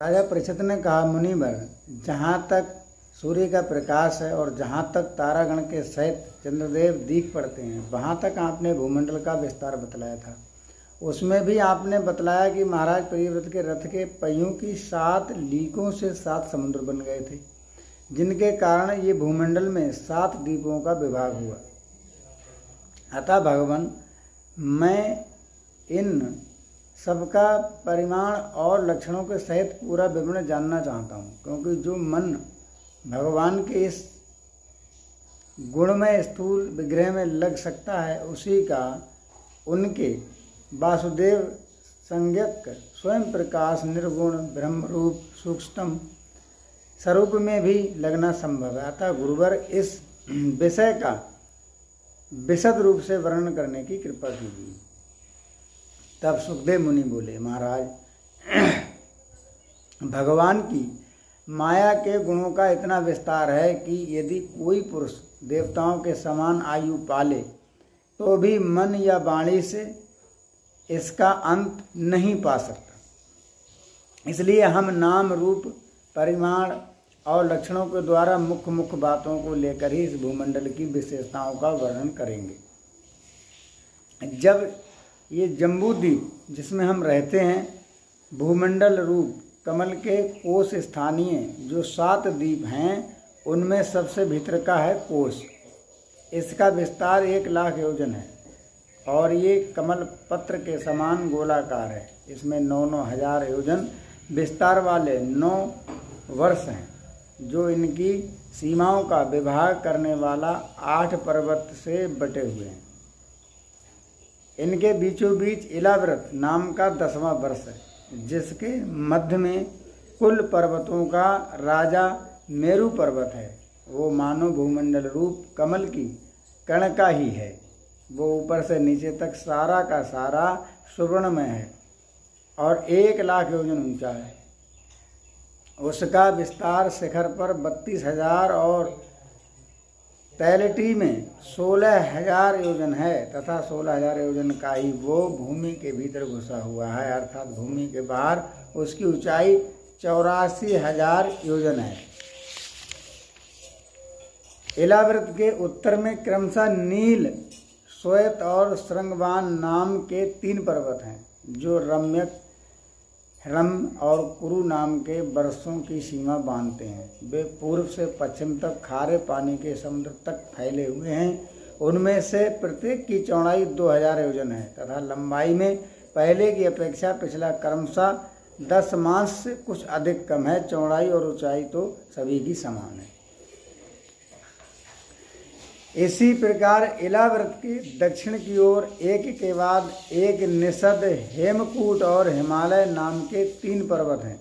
राजा परीक्षित ने कहा, मुनिवर, जहाँ तक सूर्य का प्रकाश है और जहाँ तक तारागण के सहित चंद्रदेव दीख पड़ते हैं, वहाँ तक आपने भूमंडल का विस्तार बतलाया था। उसमें भी आपने बतलाया कि महाराज परिव्रत के रथ के पहियों की 7 लीकों से 7 समुद्र बन गए थे, जिनके कारण ये भूमंडल में 7 द्वीपों का विभाग हुआ। अतः भगवान, मैं इन सबका परिमाण और लक्षणों के सहित पूरा विवरण जानना चाहता हूँ, क्योंकि जो मन भगवान के इस गुणमय स्थूल विग्रह में लग सकता है, उसी का उनके वासुदेव संज्ञक स्वयं प्रकाश निर्गुण ब्रह्म रूप सूक्ष्म स्वरूप में भी लगना संभव है। अतः गुरुवर, इस विषय का विशद रूप से वर्णन करने की कृपा कीजिए। तब सुखदेव मुनि बोले, महाराज, भगवान की माया के गुणों का इतना विस्तार है कि यदि कोई पुरुष देवताओं के समान आयु पाले तो भी मन या वाणी से इसका अंत नहीं पा सकता। इसलिए हम नाम रूप परिमाण और लक्षणों के द्वारा मुख्य मुख्य बातों को लेकर ही इस भूमंडल की विशेषताओं का वर्णन करेंगे। जब ये जम्बूद्वीप जिसमें हम रहते हैं, भूमंडल रूप कमल के कोश स्थानीय जो 7 द्वीप हैं, उनमें सबसे भीतर का है कोश। इसका विस्तार 1 लाख योजन है और ये कमल पत्र के समान गोलाकार है। इसमें 9-9 हजार योजन विस्तार वाले 9 वर्ष हैं, जो इनकी सीमाओं का विभाग करने वाला 8 पर्वत से बटे हुए हैं। इनके बीचों बीच इलाव्रत नाम का 10वां वर्ष है, जिसके मध्य में कुल पर्वतों का राजा मेरु पर्वत है। वो मानो भूमंडल रूप कमल की कण का ही है। वो ऊपर से नीचे तक सारा का सारा सुवर्णमय है और 1 लाख योजन ऊंचा है। उसका विस्तार शिखर पर 32,000 और तैलटी में 16,000 योजन है तथा 16,000 योजन का ही वो भूमि के भीतर घुसा हुआ है, अर्थात भूमि के बाहर उसकी ऊंचाई 84,000 योजन है। इलाव्रत के उत्तर में क्रमशः नील, श्वेत और श्रृंगवान नाम के 3 पर्वत हैं, जो रम्यक, रम और कुरु नाम के वर्षों की सीमा बांधते हैं। वे पूर्व से पश्चिम तक खारे पानी के समुद्र तक फैले हुए हैं। उनमें से प्रत्येक की चौड़ाई 2000 योजन है तथा लंबाई में पहले की अपेक्षा पिछला क्रमशः 10 मास से कुछ अधिक कम है। चौड़ाई और ऊंचाई तो सभी की समान है। इसी प्रकार इलाव्रत के दक्षिण की ओर एक के बाद एक निषद, हेमकूट और हिमालय नाम के 3 पर्वत हैं।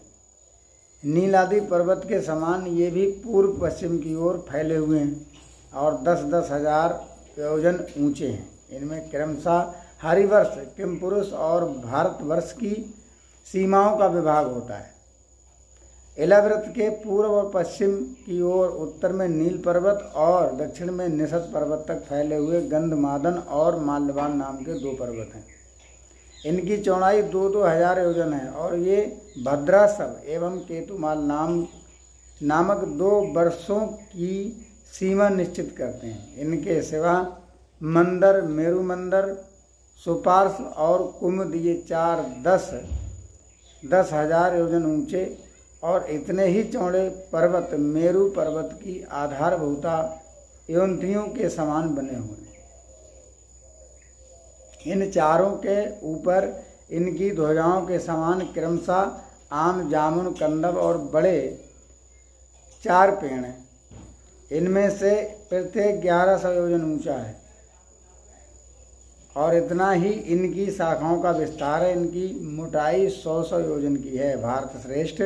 नीलादि पर्वत के समान ये भी पूर्व पश्चिम की ओर फैले हुए हैं और 10-10 हजार योजन ऊंचे हैं। इनमें क्रमशः हरिवर्ष, किमपुरुष और भारतवर्ष की सीमाओं का विभाग होता है। इलाव्रत के पूर्व और पश्चिम की ओर उत्तर में नील पर्वत और दक्षिण में निषद पर्वत तक फैले हुए गंधमादन और माल्यवान नाम के 2 पर्वत हैं। इनकी चौड़ाई 2-2 हजार योजन है और ये भद्रासव एवं केतुमाल नामक 2 वर्षों की सीमा निश्चित करते हैं। इनके सिवा मंदर, मेरु मंदर, सुपार्श्व और कुमुद ये 4-10 हजार योजन ऊंचे और इतने ही चौड़े पर्वत मेरु पर्वत की आधारभूता योनियों के समान बने हुए हैं। इन चारों के ऊपर इनकी ध्वजाओं के समान क्रमशः आम, जामुन, कंदब और बड़े 4 पेड़ हैं। इनमें से प्रत्येक 1100 योजन ऊंचा है और इतना ही इनकी शाखाओं का विस्तार है। इनकी मोटाई 100 योजन की है। भारत श्रेष्ठ,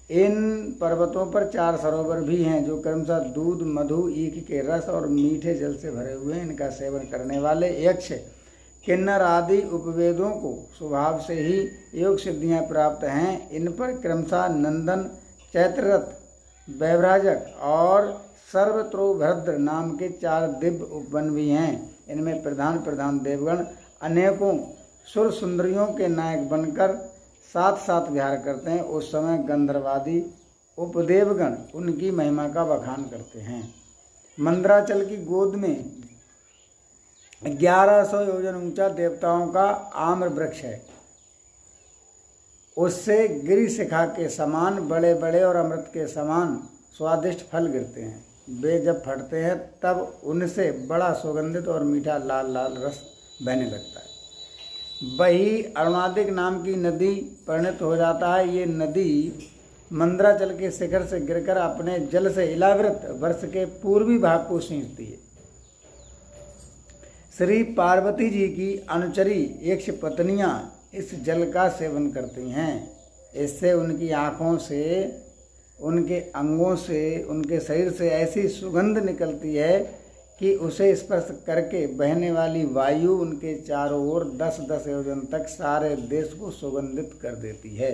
इन पर्वतों पर 4 सरोवर भी हैं, जो क्रमशः दूध, मधु, ईख के रस और मीठे जल से भरे हुए हैं। इनका सेवन करने वाले यक्ष, किन्नर आदि उपवेदों को स्वभाव से ही योग सिद्धियां प्राप्त हैं। इन पर क्रमशः नंदन, चैत्ररथ, वैभ्राजक और सर्वत्रोभद्र नाम के 4 दिव्य उपवन भी हैं। इनमें प्रधान प्रधान देवगण अनेकों सुर सुंदरियों के नायक बनकर साथ साथ विहार करते हैं, उस समय गंधर्वादी उपदेवगण उनकी महिमा का बखान करते हैं। मंदराचल की गोद में 1100 योजन ऊंचा देवताओं का आम्र वृक्ष है। उससे गिरि शिखा के समान बड़े बड़े और अमृत के समान स्वादिष्ट फल गिरते हैं। वे जब फटते हैं तब उनसे बड़ा सुगंधित और मीठा लाल लाल रस बहने लगता है। वही अरुणादिक नाम की नदी परिणत हो जाता है। ये नदी मंदराचल के शिखर से गिरकर अपने जल से इलावृत वर्ष के पूर्वी भाग को सींचती है। श्री पार्वती जी की अनुचरी यक्ष पत्नियां इस जल का सेवन करती हैं। इससे उनकी आँखों से, उनके अंगों से, उनके शरीर से ऐसी सुगंध निकलती है कि उसे स्पर्श करके बहने वाली वायु उनके चारों ओर 10-10 योजन तक सारे देश को सुगंधित कर देती है।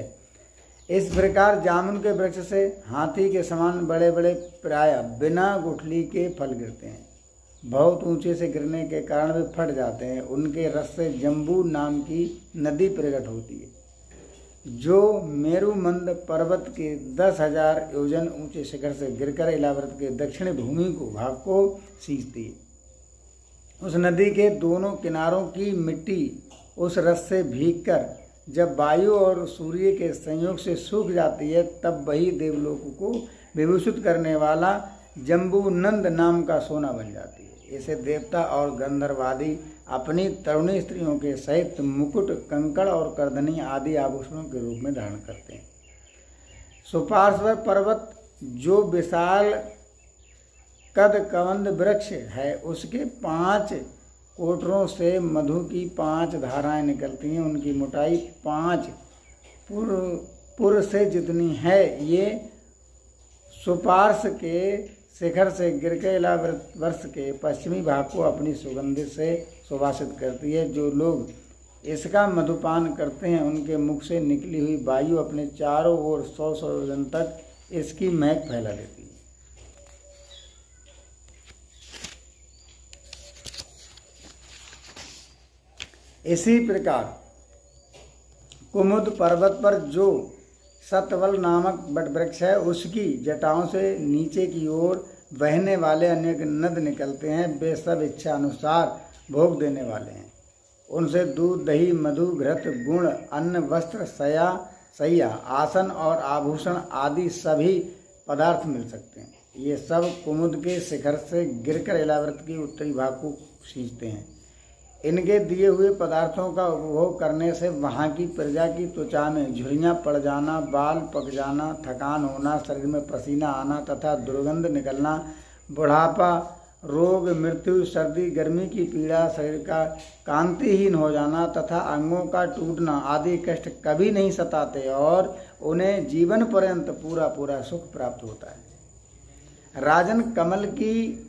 इस प्रकार जामुन के वृक्ष से हाथी के समान बड़े बड़े प्राय बिना गुठली के फल गिरते हैं। बहुत ऊंचे से गिरने के कारण वे फट जाते हैं। उनके रस से जम्बू नाम की नदी प्रकट होती है, जो मेरुमंद पर्वत के 10,000 योजन ऊंचे शिखर से गिरकर इलावृत के दक्षिणी भूमि को भाग को सींचती है। उस नदी के दोनों किनारों की मिट्टी उस रस से भीगकर जब वायु और सूर्य के संयोग से सूख जाती है, तब वही देवलोक को विभूषित करने वाला जम्बूनंद नाम का सोना बन जाती है। इसे देवता और गंधर्वादी अपनी तरुणी स्त्रियों के सहित मुकुट, कंकड़ और करधनी आदि आभूषणों के रूप में धारण करते हैं। सुपार्श्व पर्वत जो विशाल कद कवंद वृक्ष है, उसके 5 कोटरों से मधु की 5 धाराएं निकलती हैं। उनकी मोटाई 5 पुर से जितनी है। ये सुपार्श्व के शिखर से गिरकर इलावृत वर्ष के पश्चिमी भाग को अपनी सुगंध से सुवासित करती है। जो लोग इसका मधुपान करते हैं, उनके मुख से निकली हुई वायु अपने चारों ओर 100-100 योजन तक इसकी महक फैला देती है। इसी प्रकार कुमुद पर्वत पर जो सतवल नामक बट वृक्ष है, उसकी जटाओं से नीचे की ओर बहने वाले अनेक नद निकलते हैं। वे सब इच्छा अनुसार भोग देने वाले हैं। उनसे दूध, दही, मधु, घृत, गुण, अन्न, वस्त्र, सैया, आसन और आभूषण आदि सभी पदार्थ मिल सकते हैं। ये सब कुमुद के शिखर से गिरकर इलावृत की उत्तरी भाग को सींचते हैं। इनके दिए हुए पदार्थों का उपभोग करने से वहाँ की प्रजा की त्वचा में झुर्रियाँ पड़ जाना, बाल पक जाना, थकान होना, शरीर में पसीना आना तथा दुर्गंध निकलना, बुढ़ापा, रोग, मृत्यु, सर्दी, गर्मी की पीड़ा, शरीर का कांतिहीन हो जाना तथा अंगों का टूटना आदि कष्ट कभी नहीं सताते और उन्हें जीवन पर्यंत पूरा सुख प्राप्त होता है। राजन, कमल की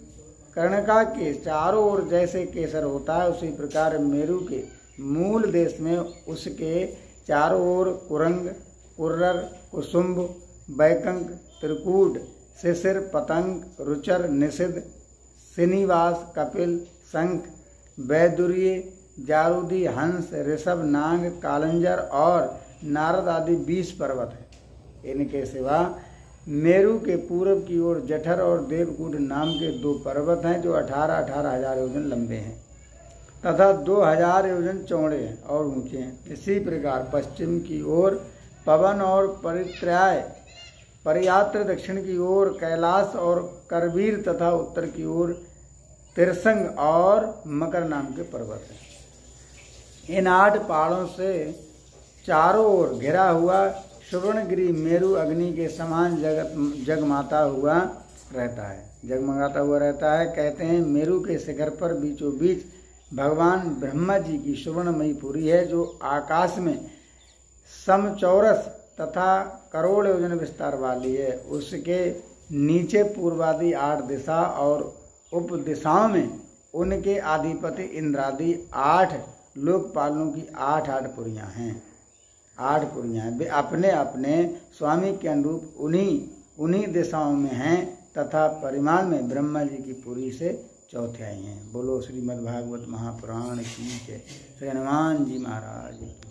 कर्णिका के चारों ओर जैसे केसर होता है, उसी प्रकार मेरु के मूल देश में उसके चारों ओर कुरंग, कुर्रर, कुसुम्भ, बैकंक, त्रिकूट, शिशिर, पतंग, रुचर, निषिद्ध, श्रीनिवास, कपिल, शंख, वैदुर्य, जारूदी, हंस, ऋषभ, नाग, कालंजर और नारद आदि 20 पर्वत हैं। इनके सिवा मेरु के पूर्व की ओर जठर और देवकूट नाम के 2 पर्वत हैं, जो 18,000 योजन लंबे हैं तथा 2000 योजन चौड़े हैं और ऊंचे हैं। इसी प्रकार पश्चिम की ओर पवन और परियात्र, दक्षिण की ओर कैलाश और करवीर तथा उत्तर की ओर तिरसंग और मकर नाम के पर्वत हैं। इन 8 पहाड़ों से चारों ओर घिरा हुआ सुवर्णगिरि मेरु अग्नि के समान जगमगाता हुआ रहता है। कहते हैं मेरु के शिखर पर बीचों बीच भगवान ब्रह्मा जी की सुवर्णमयी पुरी है, जो आकाश में समचौरस तथा करोड़ योजन विस्तार वाली है। उसके नीचे पूर्वादि 8 दिशा और उप दिशाओं में उनके आधिपति इंद्रादि 8 लोकपालों की 8 पुरियां हैं। 8 पुरियां हैं। वे अपने अपने स्वामी के अनुरूप उन्हीं दिशाओं में हैं तथा परिमाण में ब्रह्मा जी की पुरी से चौथाई हैं। बोलो श्रीमद् भागवत महापुराण की जय। श्री हनुमान जी महाराज।